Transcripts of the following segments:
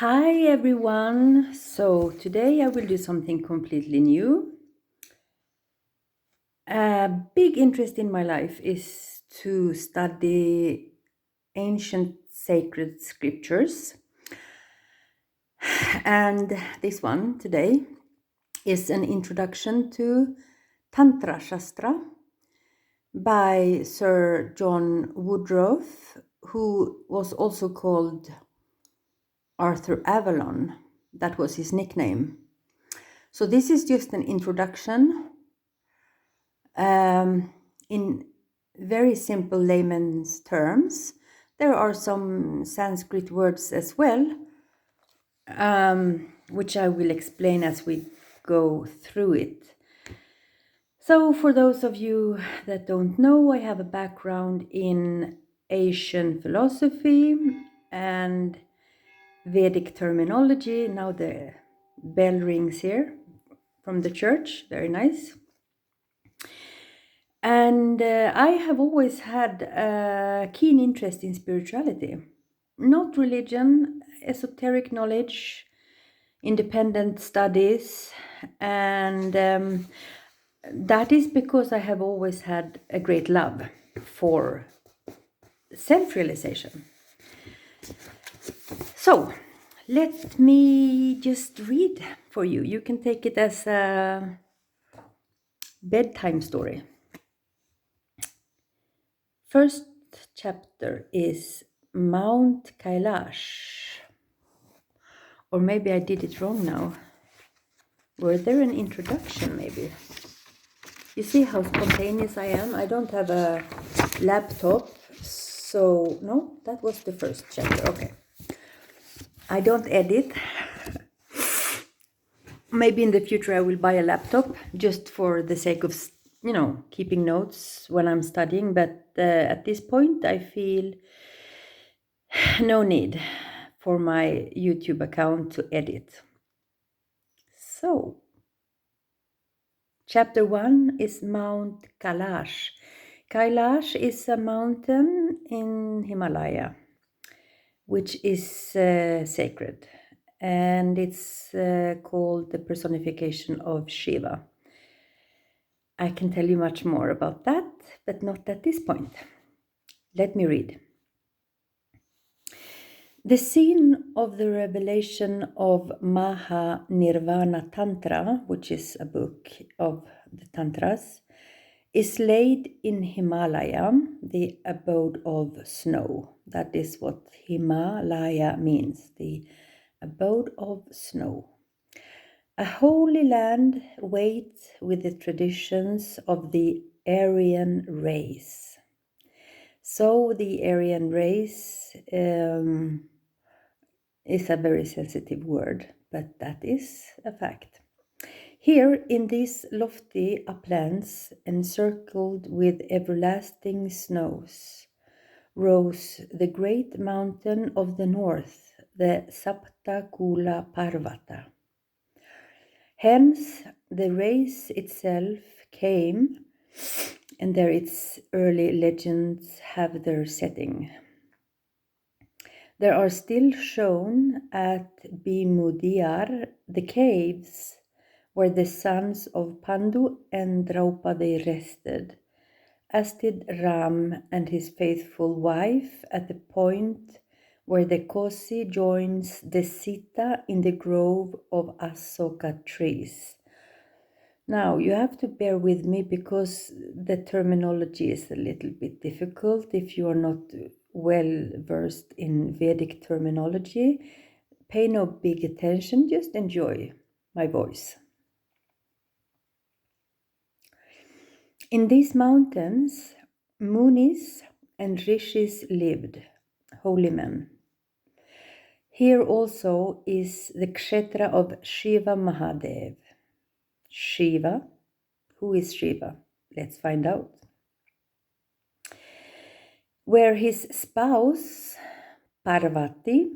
Hi everyone! So today I will do something completely new. A big interest in my life is to study ancient sacred scriptures. And this one today is an introduction to Tantra Shastra by Sir John Woodroffe, who was also called Arthur Avalon. That was his nickname. So this is just an introduction in very simple layman's terms. There are some Sanskrit words as well, which I will explain as we go through it. So for those of you that don't know, I have a background in Asian philosophy and Vedic terminology. Now the bell rings here from the church. Very nice. And I have always had a keen interest in spirituality. Not religion, esoteric knowledge, independent studies, and that is because I have always had a great love for self-realization. So, let me just read for you. You can take it as a bedtime story. First chapter is Mount Kailash. Or maybe I did it wrong now. Were there an introduction maybe? You see how spontaneous I am? I don't have a laptop, so no, that was the first chapter. Okay. I don't edit. Maybe in the future I will buy a laptop just for the sake of, keeping notes when I'm studying. But at this point, I feel no need for my YouTube account to edit. So, chapter 1 is Mount Kailash. Kailash is a mountain in Himalaya, which is sacred. And it's called the personification of Shiva. I can tell you much more about that, but not at this point. Let me read. The scene of the revelation of Maha Nirvana Tantra, which is a book of the Tantras, is laid in Himalaya, the abode of snow. That is what Himalaya means, the abode of snow. A holy land waits with the traditions of the Aryan race. So the Aryan race is a very sensitive word, but that is a fact. Here in these lofty uplands, encircled with everlasting snows, rose the great mountain of the north, the Sapta Kula Parvata. Hence, the race itself came, and there its early legends have their setting. There are still shown at Bimudiyar the caves where the sons of Pandu and Draupadi rested, as did Ram and his faithful wife at the point where the Kosi joins the Sita in the grove of Asoka trees. Now, you have to bear with me because the terminology is a little bit difficult. If you are not well versed in Vedic terminology, pay no big attention, just enjoy my voice. In these mountains, Munis and Rishis lived, holy men. Here also is the kshetra of Shiva Mahadev. Shiva? Who is Shiva? Let's find out. Where his spouse, Parvati,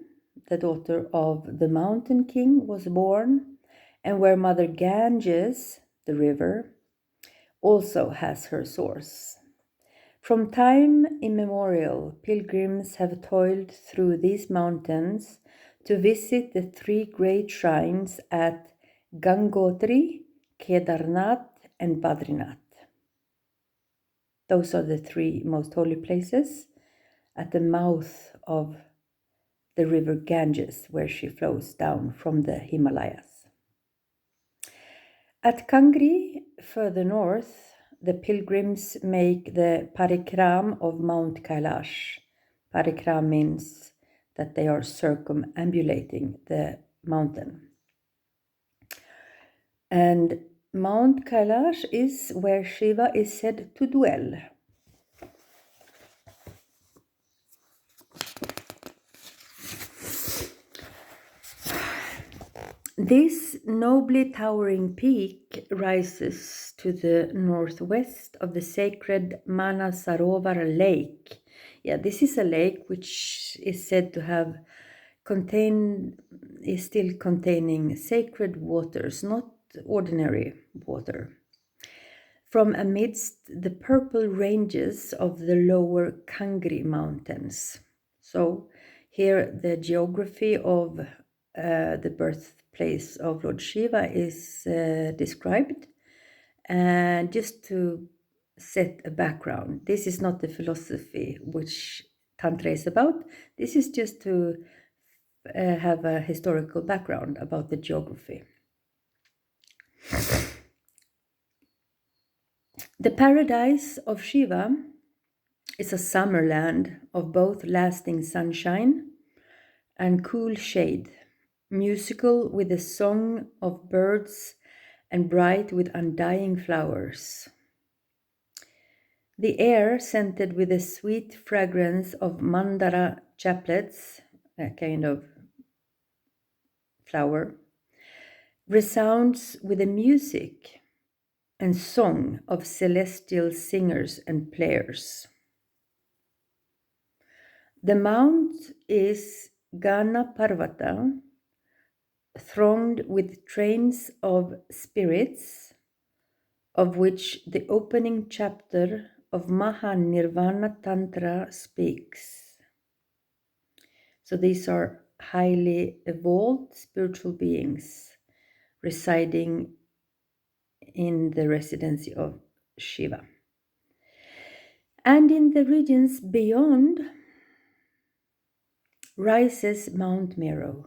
the daughter of the mountain king, was born, and where Mother Ganges, the river, also has her source. From time immemorial, pilgrims have toiled through these mountains to visit the 3 great shrines at Gangotri, Kedarnath, and Badrinath. Those are the 3 most holy places at the mouth of the river Ganges, where she flows down from the Himalayas. At Kangri, further north, the pilgrims make the parikram of Mount Kailash. Parikram means that they are circumambulating the mountain. And Mount Kailash is where Shiva is said to dwell. This nobly towering peak rises to the northwest of the sacred Manasarovar lake. Yeah, this is a lake which is said to have is still containing sacred waters, not ordinary water. From amidst the purple ranges of the lower Kangri mountains. So here the geography of the birthplace of Lord Shiva is described. And just to set a background, this is not the philosophy which Tantra is about. This is just to have a historical background about the geography. The paradise of Shiva is a summer land of both lasting sunshine and cool shade, musical with the song of birds and bright with undying flowers. The air, scented with the sweet fragrance of mandara chaplets, a kind of flower, resounds with the music and song of celestial singers and players. The mount is Gana Parvata, thronged with trains of spirits, of which the opening chapter of Mahanirvana Tantra speaks. So these are highly evolved spiritual beings residing in the residency of Shiva. And in the regions beyond rises Mount Meru.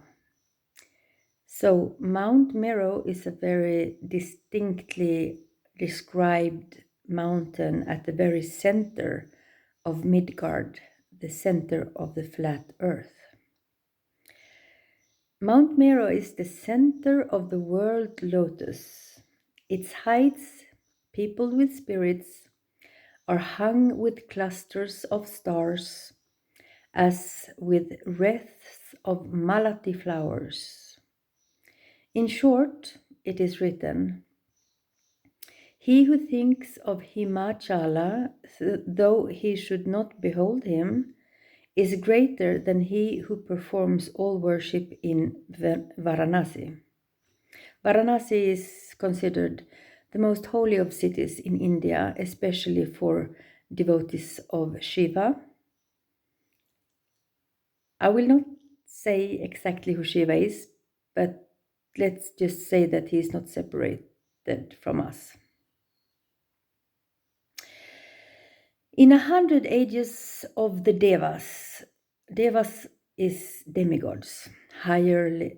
So Mount Meru is a very distinctly described mountain at the very center of Midgard, the center of the flat earth. Mount Meru is the center of the world lotus. Its heights, peopled with spirits, are hung with clusters of stars, as with wreaths of malati flowers. In short, it is written, "He who thinks of Himachala, though he should not behold him, is greater than he who performs all worship in Varanasi." Varanasi is considered the most holy of cities in India, especially for devotees of Shiva. I will not say exactly who Shiva is, but let's just say that he is not separated from us. In 100 ages of the Devas, Devas is demigods, higher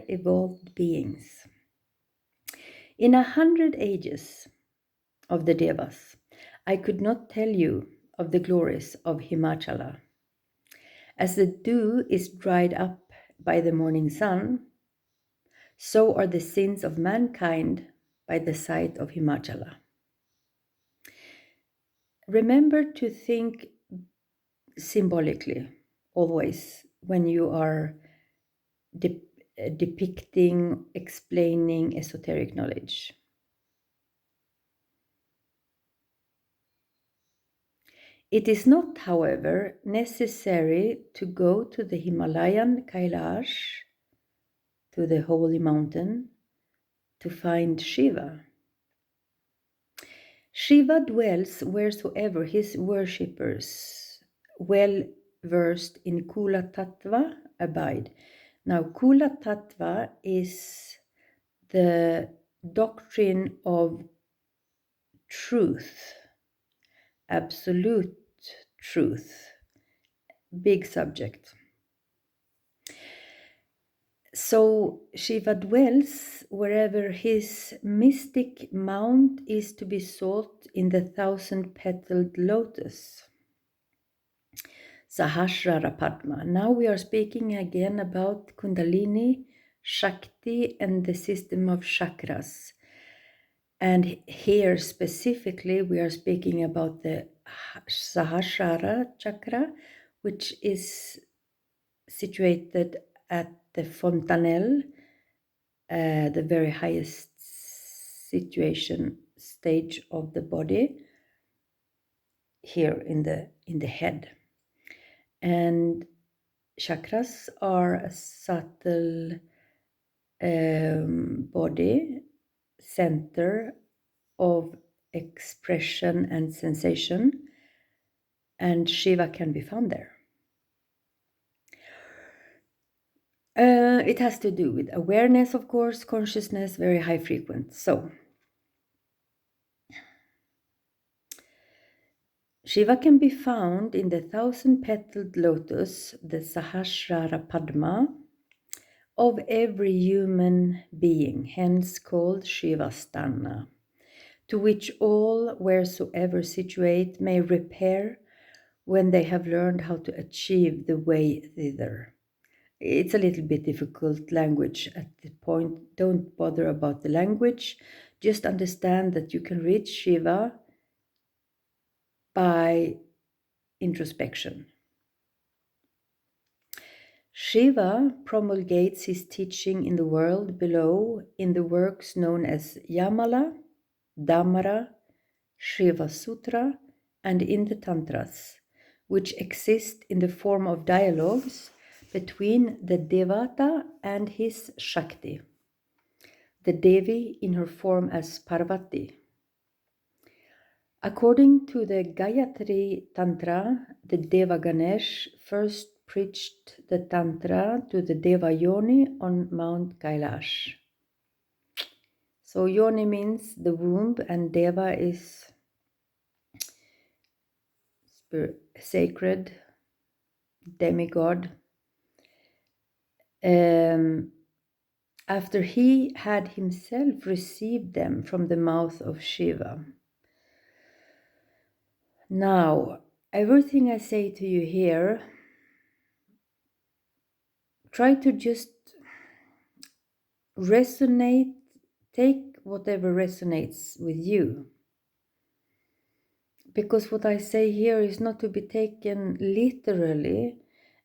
evolved beings. In 100 ages of the Devas, I could not tell you of the glories of Himachala. As the dew is dried up by the morning sun, so are the sins of mankind by the sight of Himachala. Remember to think symbolically always when you are depicting, explaining esoteric knowledge. It is not, however, necessary to go to the Himalayan Kailash, to the holy mountain, to find Shiva. Shiva dwells wheresoever his worshippers well versed in Kula Tattva, abide. Now, Kula Tattva is the doctrine of truth, absolute truth, big subject. So Shiva dwells wherever his mystic mount is to be sought in the 1,000-petaled lotus. Sahasrara Padma. Now we are speaking again about Kundalini, Shakti, and the system of chakras. And here specifically, we are speaking about the Sahasrara chakra, which is situated at the fontanelle, the very highest stage of the body, here in the head. And chakras are a subtle body center of expression and sensation, and Shiva can be found there. It has to do with awareness, of course, consciousness, very high frequent. So Shiva can be found in the 1,000-petaled lotus, the Sahasrara Padma, of every human being, hence called Shivastana, to which all, wheresoever situate, may repair when they have learned how to achieve the way thither. It's a little bit difficult language at the point. Don't bother about the language. Just understand that you can reach Shiva by introspection. Shiva promulgates his teaching in the world below in the works known as Yamala, Dhammara, Shiva Sutra, and in the Tantras, which exist in the form of dialogues between the Devata and his Shakti, the Devi in her form as Parvati. According to the Gayatri Tantra, the Deva Ganesh first preached the Tantra to the Deva Yoni on Mount Kailash. So Yoni means the womb, and Deva is sacred, demigod. After he had himself received them from the mouth of Shiva. Now, everything I say to you here, try to just resonate, take whatever resonates with you. Because what I say here is not to be taken literally,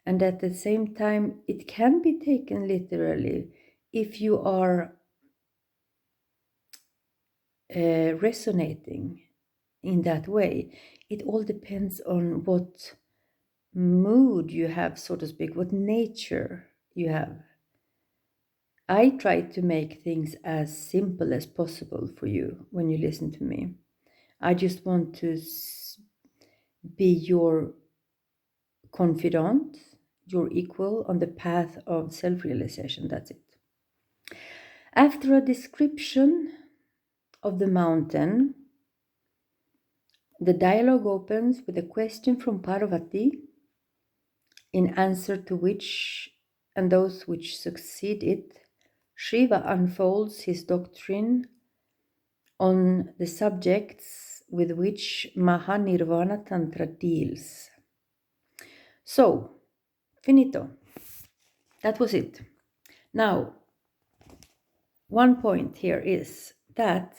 and at the same time, it can be taken literally if you are resonating in that way. It all depends on what mood you have, so to speak, what nature you have. I try to make things as simple as possible for you when you listen to me. I just want to be your confidant, your equal on the path of self-realization. That's it. After a description of the mountain, the dialogue opens with a question from Parvati, in answer to which, and those which succeed it, Shiva unfolds his doctrine on the subjects with which Mahanirvana Tantra deals. So, finito. That was it. Now, one point here is that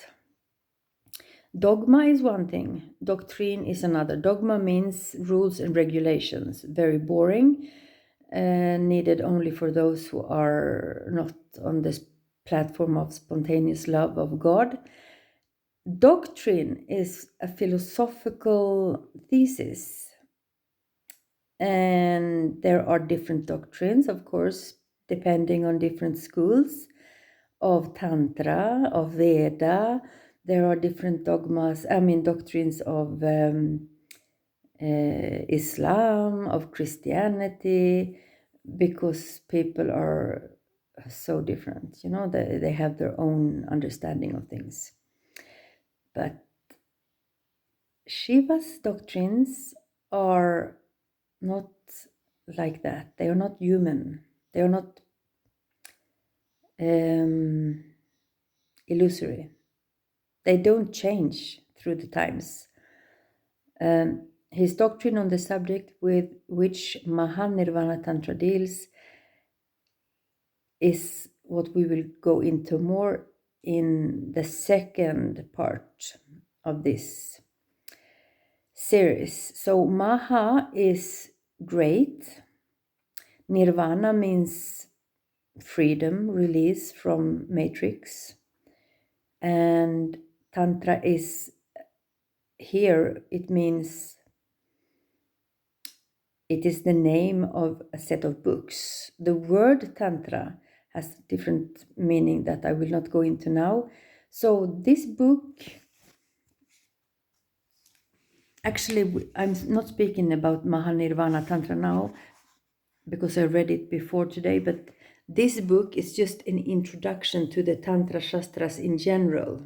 dogma is one thing, doctrine is another. Dogma means rules and regulations, very boring, needed only for those who are not on this platform of spontaneous love of God. Doctrine is a philosophical thesis, and there are different doctrines, of course, depending on different schools of Tantra, of Veda. There are different doctrines of Islam, of Christianity, because people are so different. You know, they have their own understanding of things. But Shiva's doctrines are not like that. They are not human. They are not illusory. They don't change through the times. His doctrine on the subject with which Mahanirvana Tantra deals is what we will go into more in the second part of this series. So Maha is great. Nirvana means freedom, release from matrix. And Tantra is here, it means it is the name of a set of books. The word Tantra has different meaning that I will not go into now. So this book, actually, I'm not speaking about Mahanirvana Tantra now because I read it before today, but this book is just an introduction to the Tantra Shastras in general.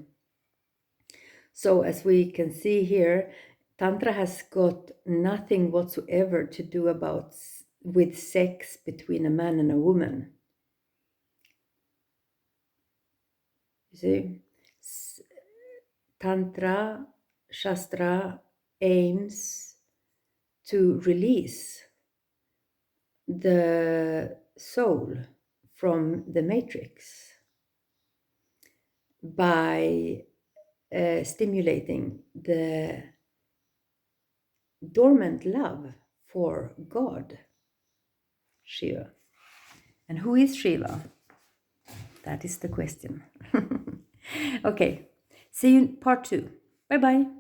So as we can see here, Tantra has got nothing whatsoever to do with sex between a man and a woman. You see, Tantra Shastra aims to release the soul from the matrix by stimulating the dormant love for God, Shiva. And who is Shiva? That is the question. Okay, see you in part 2. Bye-bye.